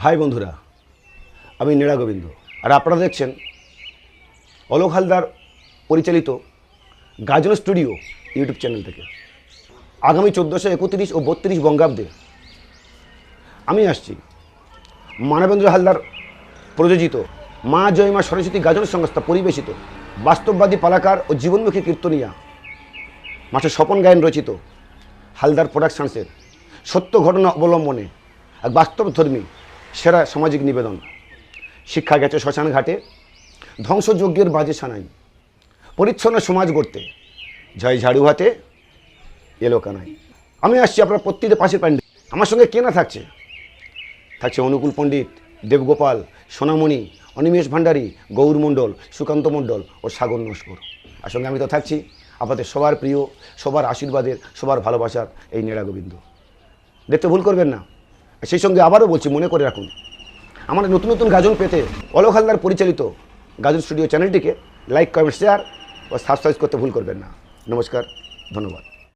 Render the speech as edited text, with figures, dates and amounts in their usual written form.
High বন্ধুরা, আমি নীরা গোবিন্দ আর আপনারা দেখছেন অলোক হালদার পরিচালিত গাজন স্টুডিও ইউটিউব চ্যানেল থেকে। আগামী 1431 ও 32 বঙ্গাব্দে আমি আসছি মানবেন্দ্র হালদার প্রযোজিত মা জয় মা সরস্বতী গাজন সংস্থা পরিবেশিত বাস্তববাদী পালাকার ও জীবনমুখী কীর্তনিয়া মাস্টার স্বপন গায়েন রচিত হালদার প্রোডাকশনসের সত্য ঘটনা অবলম্বনে এক বাস্তবধর্মী সেরা সামাজিক নিবেদন। শিক্ষা গেছে শ্মশান ঘাটে, ধ্বংসযজ্ঞের বাজে সানাই, পরিচ্ছন্ন সমাজ গড়তে জয় ঝাড়ু হাতে এলো কানাই। আমি আসছি আপনার প্রত্যেকটা পাশের প্যান্ডেল। আমার সঙ্গে কে না থাকছে? থাকছে অনুকূল পণ্ডিত, দেবগোপাল, সোনামণি, অনিমেষ ভান্ডারী, গৌর মণ্ডল, সুকান্ত মণ্ডল ও সাগর নস্কর। আর সঙ্গে আমি তো থাকছি আপনাদের সবার প্রিয়, সবার আশীর্বাদের, সবার ভালোবাসার এই নীরা গোবিন্দ। দেখতে ভুল করবেন না। সেই সঙ্গে আবারও বলছি, মনে করে রাখুন, আমাদের নতুন নতুন গাজন পেতে অলোক হালদার পরিচালিত গাজন স্টুডিও চ্যানেলটিকে লাইক, কমেন্ট, শেয়ার ও সাবস্ক্রাইব করতে ভুল করবেন না। নমস্কার, ধন্যবাদ।